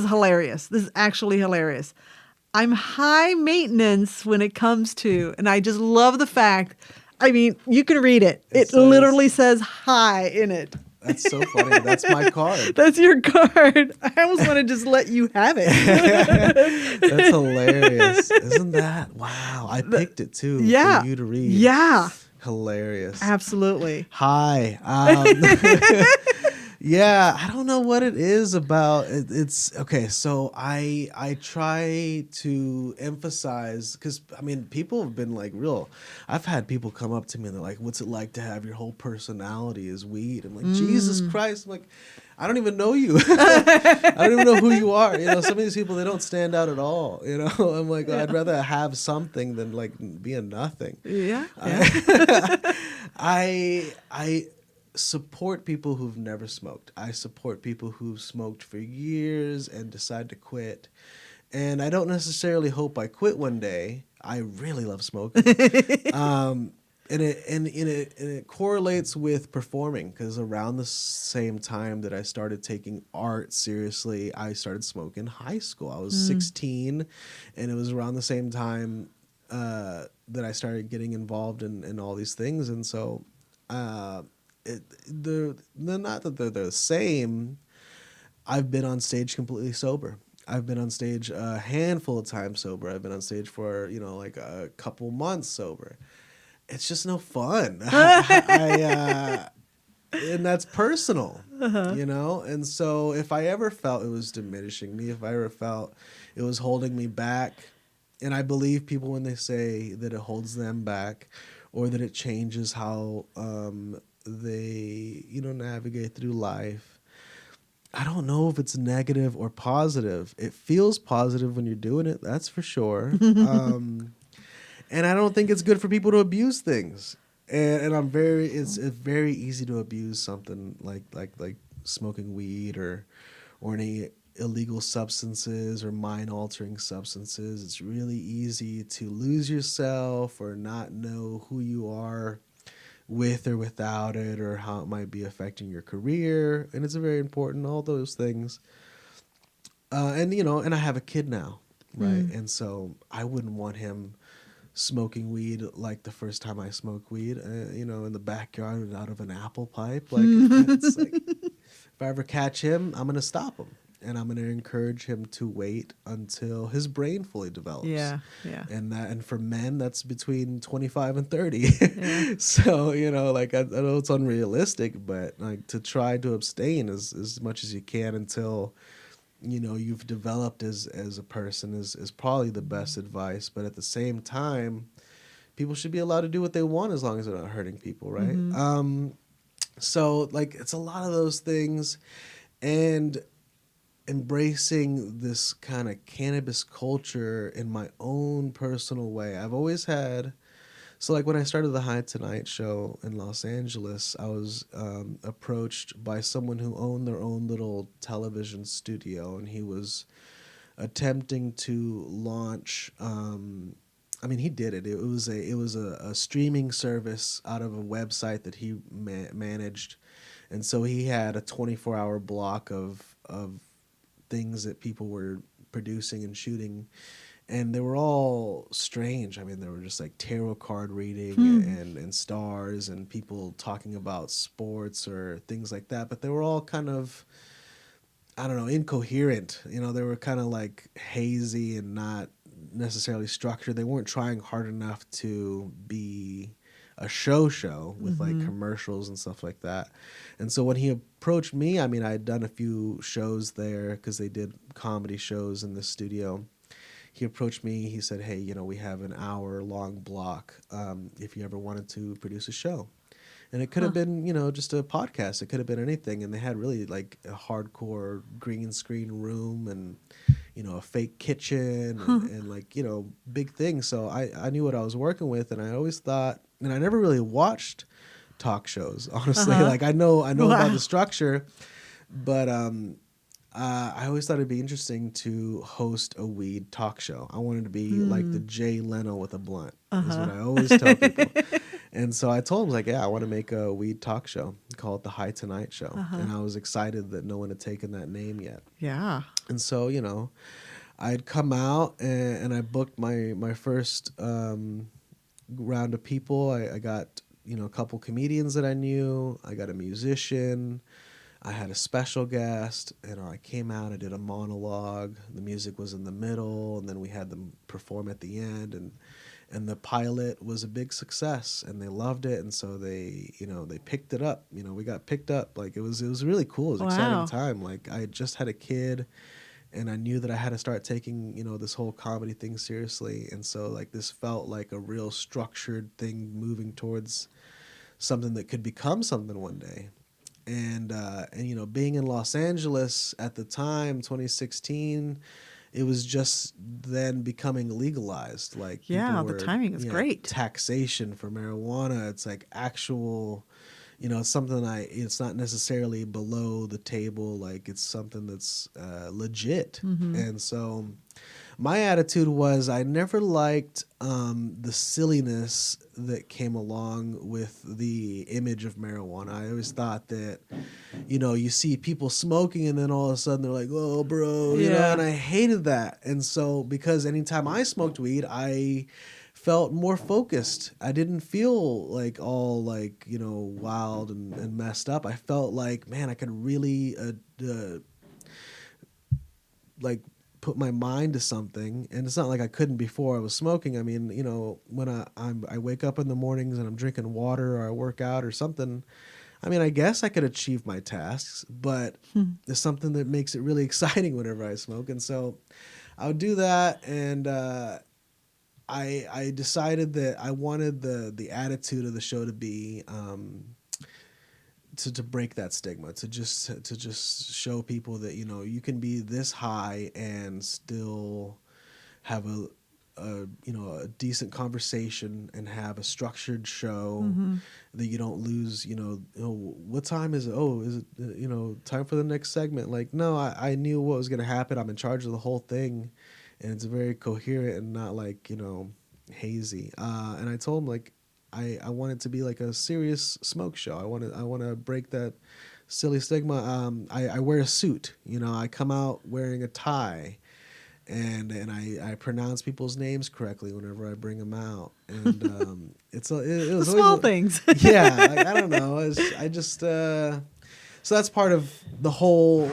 hilarious. This is actually hilarious. I'm high maintenance when it comes to, and I just love the fact, I mean, you can read it. It literally says high in it. That's so funny. That's my card. That's your card. I almost want to just let you have it. That's hilarious. Isn't that? Wow. I picked it too Yeah. for you to read. Yeah. Hilarious. Absolutely. Hi. Yeah, I don't know what it is about it. It's okay. So I try to emphasize, because I mean, people have been like real. I've had people come up to me and they're like, "What's it like to have your whole personality is weed?" I'm like, Jesus Christ! I'm like, I don't even know you. I don't even know who you are. You know, some of these people, they don't stand out at all. You know, I'm like, I'd rather have something than like be a nothing. Yeah. I support people who've never smoked. I support people who've smoked for years and decide to quit. And I don't necessarily hope I quit one day. I really love smoking. And it correlates with performing, because around the same time that I started taking art seriously, I started smoking in high school. I was 16, and it was around the same time that I started getting involved in all these things. And so they're not that they're the same. I've been on stage completely sober. I've been on stage a handful of times sober. I've been on stage for, like a couple months sober. It's just no fun. And that's personal, And so if I ever felt it was diminishing me, if I ever felt it was holding me back, and I believe people when they say that it holds them back or that it changes how they, navigate through life. I don't know if it's negative or positive. It feels positive when you're doing it, that's for sure. And I don't think it's good for people to abuse things. And it's very easy to abuse something like smoking weed or any illegal substances or mind-altering substances. It's really easy to lose yourself or not know who you are with or without it, or how it might be affecting your career. And it's very important, all those things. And I have a kid now, right? And so I wouldn't want him smoking weed like the first time I smoked weed, in the backyard out of an apple pipe. Like, it's like, if I ever catch him, I'm going to stop him. And I'm going to encourage him to wait until his brain fully develops. Yeah. And for men, that's between 25 and 30. Yeah. So, I know it's unrealistic, but like to try to abstain as much as you can until, you've developed as a person is probably the best advice. But at the same time, people should be allowed to do what they want as long as they're not hurting people, right? So like it's a lot of those things. And embracing this kind of cannabis culture in my own personal way. I've always had, so like when I started the High Tonight show in Los Angeles, I was approached by someone who owned their own little television studio, and he was attempting to launch. He did it. It was a streaming service out of a website that he managed, and so he had a 24-hour block of things that people were producing and shooting, and they were all strange. They were just like tarot card reading and stars and people talking about sports or things like that, but they were all kind of, I don't know, incoherent. They were kind of like hazy and not necessarily structured. They weren't trying hard enough to be a show with like commercials and stuff like that. And so when he approached me, I had done a few shows there because they did comedy shows in the studio. He approached me. He said, "Hey, we have an hour-long block if you ever wanted to produce a show." And it could have been, just a podcast. It could have been anything. And they had really like a hardcore green screen room and, a fake kitchen and like, big things. So I knew what I was working with. And I always thought, and I never really watched talk shows, honestly. Like I know about the structure, but I always thought it'd be interesting to host a weed talk show. I wanted to be like the Jay Leno with a blunt, is what I always tell people. And so I told him, like, yeah, I want to make a weed talk show, call it the High Tonight Show. And I was excited that no one had taken that name yet. Yeah. And so, I'd come out and I booked my first round of people. I got a couple comedians that I knew. I got a musician. I had a special guest, and I came out, I did a monologue. The music was in the middle, and then we had them perform at the end, and the pilot was a big success, and they loved it, and so they picked it up. We got picked up. Like it was really cool. It was an exciting time. Like I had just had a kid, and I knew that I had to start taking, this whole comedy thing seriously, and so like this felt like a real structured thing moving towards something that could become something one day. And being in Los Angeles at the time, 2016, it was just then becoming legalized. Like the timing is great. Taxation for marijuana. It's like actual, it's something it's not necessarily below the table. Like it's something that's legit. Mm-hmm. And so my attitude was I never liked the silliness that came along with the image of marijuana. I always thought that, you see people smoking and then all of a sudden they're like, oh, bro, and I hated that. And so because anytime I smoked weed, I felt more focused. I didn't feel like all like, wild and messed up. I felt like, man, I could really like put my mind to something, and it's not like I couldn't before I was smoking. I mean, when I wake up in the mornings and I'm drinking water or I work out or something, I mean, I guess I could achieve my tasks, but there's something that makes it really exciting whenever I smoke. And so I would do that, and I decided that I wanted the attitude of the show to be to break that stigma, to just show people that you can be this high and still have a decent conversation and have a structured show, that you don't lose. What time is it? Oh, is it time for the next segment? Like, no, I knew what was going to happen. I'm in charge of the whole thing, and it's very coherent and not like hazy. And I told him like, I want it to be like a serious smoke show. I want to break that silly stigma. I wear a suit. I come out wearing a tie, and I pronounce people's names correctly whenever I bring them out. And it was the small things. Yeah, like, I don't know. I just so that's part of the whole,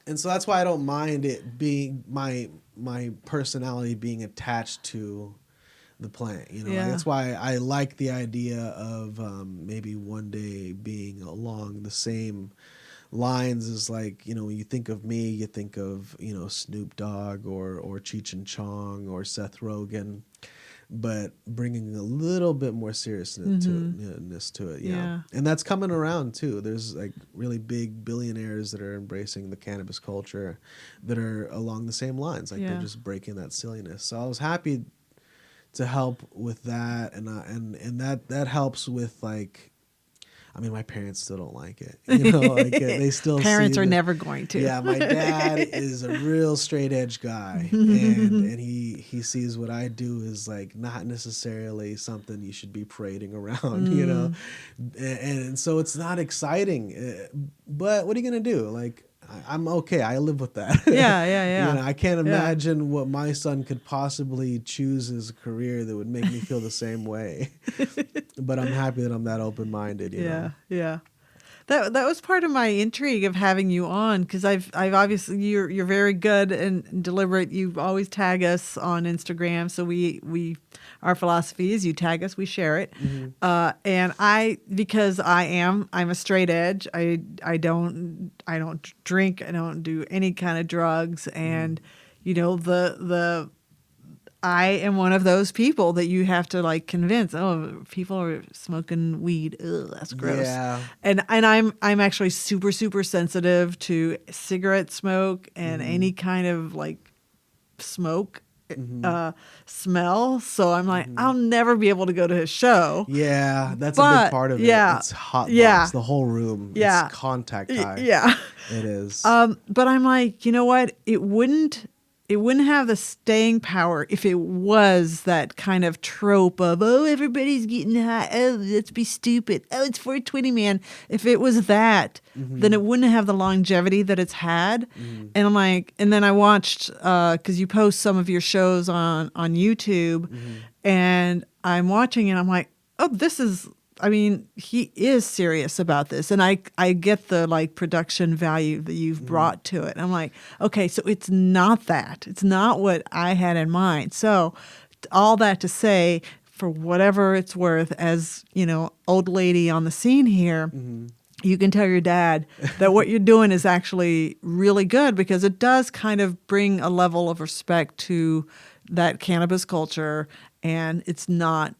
and so that's why I don't mind it being my personality being attached to the plant. That's why I like the idea of maybe one day being along the same lines as like, when you think of me, you think of, Snoop Dogg or Cheech and Chong or Seth Rogen, but bringing a little bit more seriousness to it. Yeah. And that's coming around too. There's like really big billionaires that are embracing the cannabis culture that are along the same lines. Like they're just breaking that silliness. So I was happy to help with that, and that helps with like, I mean, my parents still don't like it. Like they still parents are never going to. Yeah, my dad is a real straight edge guy, and he sees what I do is like not necessarily something you should be parading around, and so it's not exciting. But what are you gonna do? Like, I'm okay. I live with that. Yeah. I can't imagine what my son could possibly choose as a career that would make me feel the same way. But I'm happy that I'm that open-minded. Yeah. That was part of my intrigue of having you on, because I've obviously you're very good and deliberate. You always tag us on Instagram, so we our philosophy is you tag us, we share it. And because I'm a straight edge. I don't drink. I don't do any kind of drugs, and I am one of those people that you have to like convince. Oh, people are smoking weed. Ugh, that's gross. Yeah. And I'm actually super, super sensitive to cigarette smoke and any kind of like smoke smell. So I'm like, I'll never be able to go to his show. Yeah, that's a big part of it. It's hot box, the whole room. It's contact high. Yeah. It is. But I'm like, you know what? It wouldn't have the staying power if it was that kind of trope of, oh, everybody's getting high. Oh, let's be stupid. Oh, it's 420, man. If it was that, then it wouldn't have the longevity that it's had. And I'm like, and then I watched, because you post some of your shows on YouTube, and I'm watching and I'm like, oh, this is I mean, he is serious about this, and I get the like production value that you've brought to it. I'm like, okay, so it's not that. It's not what I had in mind. So, all that to say, for whatever it's worth, as you know, old lady on the scene here. You can tell your dad that what you're doing is actually really good, because it does kind of bring a level of respect to that cannabis culture, and it's not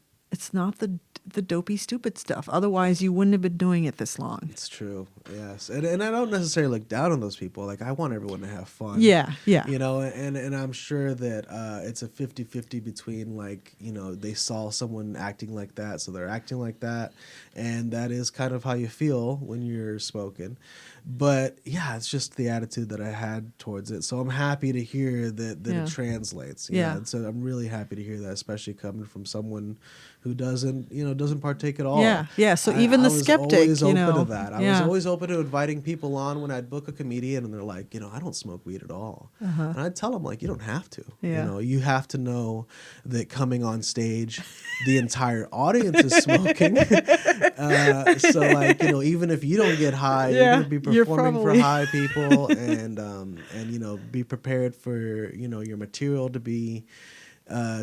the dopey stupid stuff. Otherwise you wouldn't have been doing it this long. It's true. Yes. And I don't necessarily look down on those people. Like, I want everyone to have fun. Yeah. You know, and I'm sure that it's a 50-50 between, like, you know, they saw someone acting like that, so they're acting like that. And that is kind of how you feel when you're smoking. But yeah, it's just the attitude that I had towards it. So I'm happy to hear that it translates. You know? And so I'm really happy to hear that, especially coming from someone who doesn't partake at all. Yeah. So even the skeptic, I was always you open know, to that. I was always open to inviting people on when I'd book a comedian, and they're like, you know, I don't smoke weed at all. And I'd tell them, like, you don't have to. You know, you have to know that coming on stage, the entire audience is smoking. So, like, you know, even if you don't get high, you're going to be performing for high people, and you know, be prepared for, you know, your material to be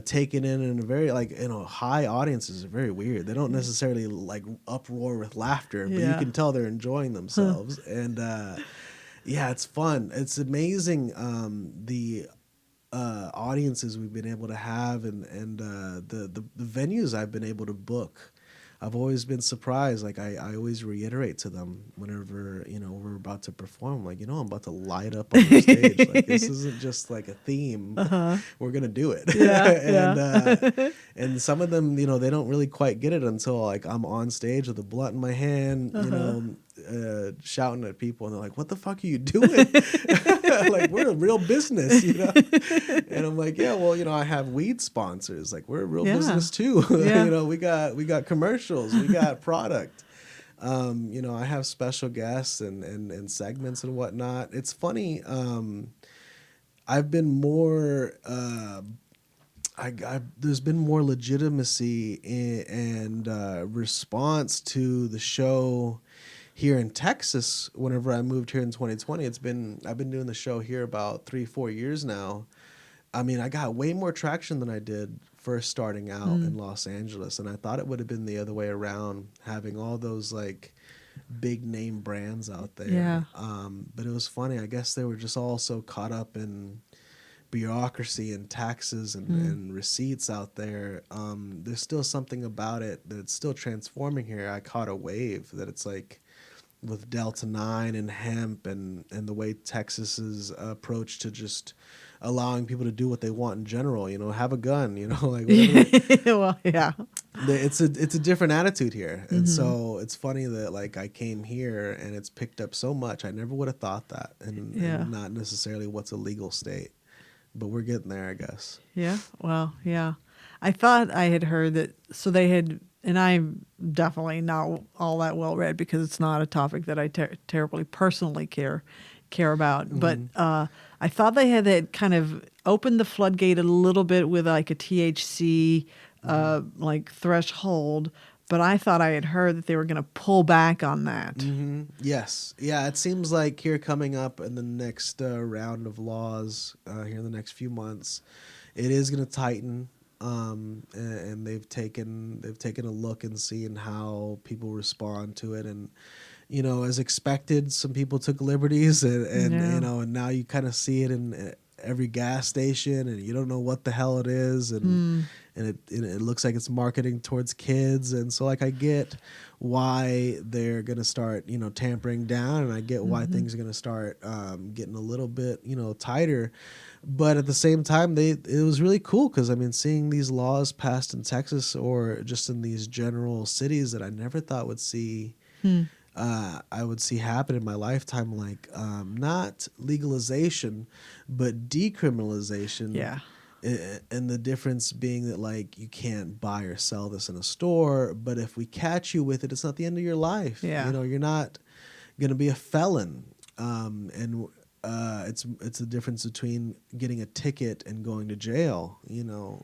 taken in a very, like, you know, high audiences are very weird. They don't necessarily like uproar with laughter, but you can tell they're enjoying themselves. And yeah, it's fun. It's amazing the audiences we've been able to have, and the venues I've been able to book. I've always been surprised. Like, I always reiterate to them whenever, you know, we're about to perform, like, you know, I'm about to light up on the stage. Like, this isn't just like a theme. We're going to do it. And some of them, you know, they don't really quite get it until, like, I'm on stage with a blunt in my hand, you know, shouting at people, and they're like, what the fuck are you doing? Like, we're a real business, you know? And I'm like, yeah, well, you know, I have weed sponsors. Like, we're a real business too. You know, we got commercials, we got product. You know, I have special guests and segments and whatnot. It's funny. I've been more, there's been more legitimacy and response to the show here in Texas. Whenever I moved here in 2020, I've been doing the show here about 3-4 years now. I mean, I got way more traction than I did first starting out in Los Angeles, and I thought it would have been the other way around, having all those like big name brands out there. But it was funny. I guess they were just all so caught up in bureaucracy and taxes and receipts out there. There's still something about it that's still transforming here. I caught a wave that it's like, with Delta 9 and hemp and the way Texas's approach to just allowing people to do what they want in general, you know, have a gun, you know, like whatever. Well, yeah. It's a different attitude here. And so it's funny that, like, I came here and it's picked up so much. I never would have thought that, and not necessarily what's a legal state, but we're getting there, I guess. Yeah. Well, yeah. I thought I had heard that, so they had, and I'm definitely not all that well read because it's not a topic that I terribly personally care about. But I thought they had kind of opened the floodgate a little bit with like a THC like threshold. But I thought I had heard that they were going to pull back on that. Yes. Yeah, it seems like here coming up in the next round of laws here in the next few months, it is going to tighten. And they've taken a look and seen how people respond to it, and you know, as expected, some people took liberties, and you know, and now you kind of see it in every gas station, and you don't know what the hell it is, and it looks like it's marketing towards kids, and so, like, I get why they're gonna start, you know, tampering down, and I get why things are gonna start getting a little bit, you know, tighter. But at the same time, it was really cool because, I mean, seeing these laws passed in Texas or just in these general cities that I never thought would see, I would see happen in my lifetime, like not legalization, but decriminalization. Yeah. And the difference being that, like, you can't buy or sell this in a store, but if we catch you with it, it's not the end of your life. Yeah. You know, you're not going to be a felon. And it's the difference between getting a ticket and going to jail.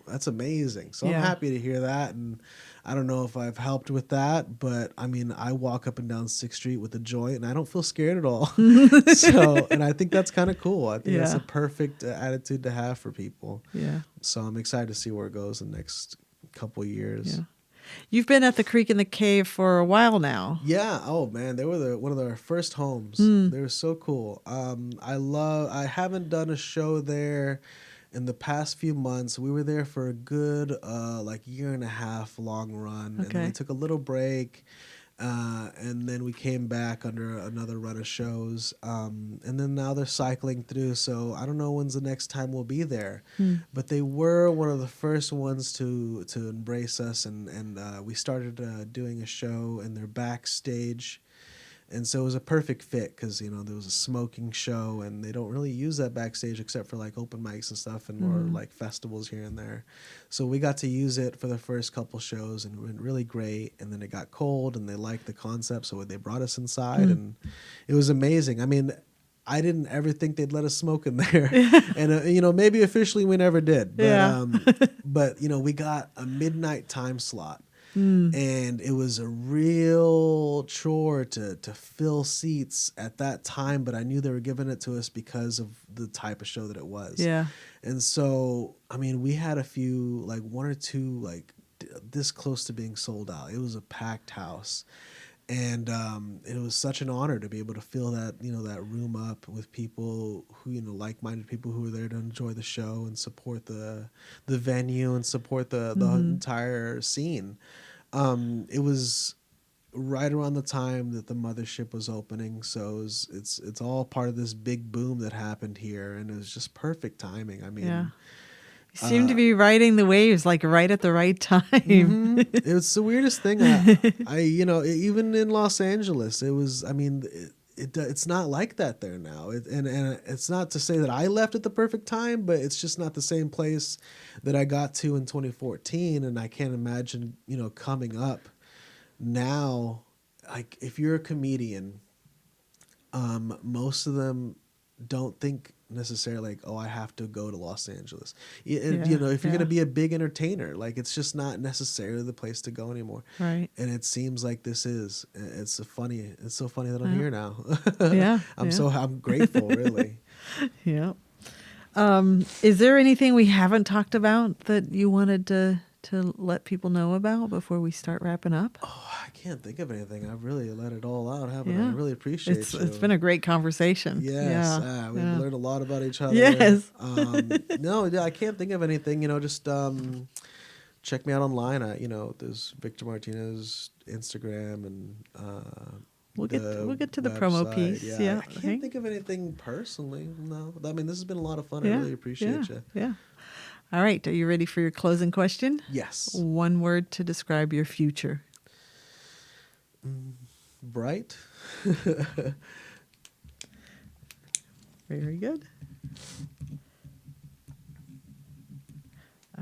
That's amazing. So I'm happy to hear that, and I don't know if I've helped with that, but I mean, I walk up and down 6th Street with a joint, and I don't feel scared at all. And I think that's kind of cool. I think that's a perfect attitude to have for people. Yeah. So I'm excited to see where it goes in the next couple years. Yeah. You've been at the Creek and the Cave for a while now. Yeah. Oh man, they were one of our first homes. They were so cool. I haven't done a show there in the past few months. We were there for a good year and a half long run, and then we took a little break. And then we came back under another run of shows. And then now they're cycling through. So I don't know when's the next time we'll be there. But they were one of the first ones to embrace us. And we started doing a show in their backstage. And so it was a perfect fit because, there was a smoking show, and they don't really use that backstage except for like open mics and stuff and more like festivals here and there. So we got to use it for the first couple shows, and it went really great. And then it got cold, and they liked the concept, so they brought us inside, and it was amazing. I mean, I didn't ever think they'd let us smoke in there. And, maybe officially we never did. But, but we got a midnight time slot. And it was a real chore to fill seats at that time, but I knew they were giving it to us because of the type of show that it was. Yeah. And so, I mean, we had a few, like one or two, like this close to being sold out. It was a packed house. And it was such an honor to be able to fill that, that room up with people who, like-minded people who were there to enjoy the show and support the venue and support the entire scene. It was right around the time that the mothership was opening, so it's all part of this big boom that happened here, and it was just perfect timing. I mean, you seem to be riding the waves like right at the right time. It's the weirdest thing. I even in Los Angeles, it was. I mean, it's not like that there now. And it's not to say that I left at the perfect time, but it's just not the same place that I got to in 2014. And I can't imagine, coming up now. Like if you're a comedian, most of them don't think necessarily like, oh, I have to go to Los Angeles. If you're going to be a big entertainer, like it's just not necessarily the place to go anymore. Right. And it seems like this is. It's so funny that I'm here now. I'm grateful, really. Yeah. Is there anything we haven't talked about that you wanted to let people know about before we start wrapping up? Oh, I can't think of anything. I've really let it all out, haven't I? I really appreciate it. It's been a great conversation. Yes. We've learned a lot about each other. Yes. I can't think of anything. Just check me out online. There's Victor Martinez Instagram, and we'll get to the promo piece. Yeah. I can't think of anything personally. No. I mean, this has been a lot of fun. I really appreciate you. Yeah. All right. Are you ready for your closing question? Yes. One word to describe your future. Bright. Very good.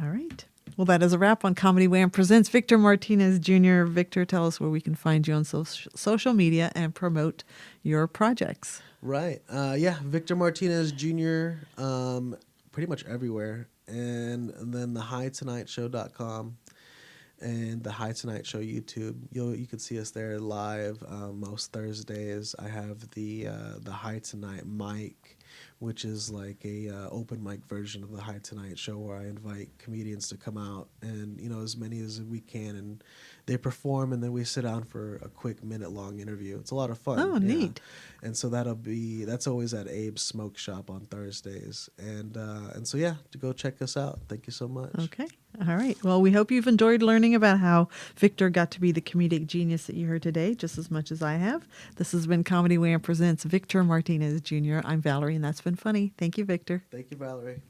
All right. Well, that is a wrap on Comedy Wham Presents Victor Martinez Jr. Victor, tell us where we can find you on social media and promote your projects. Right. Victor Martinez Jr. Pretty much everywhere. And then the HiTonightShow.com and the Hi Tonight Show YouTube. You can see us there live most Thursdays. I have the Hi Tonight mic, which is like a open mic version of the Hi Tonight Show, where I invite comedians to come out and as many as we can, and they perform, and then we sit down for a quick minute-long interview. It's a lot of fun. Oh, neat. And so that's always at Abe's Smoke Shop on Thursdays. And so to go check us out. Thank you so much. Okay. All right. Well, we hope you've enjoyed learning about how Victor got to be the comedic genius that you heard today, just as much as I have. This has been Comedy Wham Presents Victor Martinez Jr. I'm Valerie, and that's been funny. Thank you, Victor. Thank you, Valerie.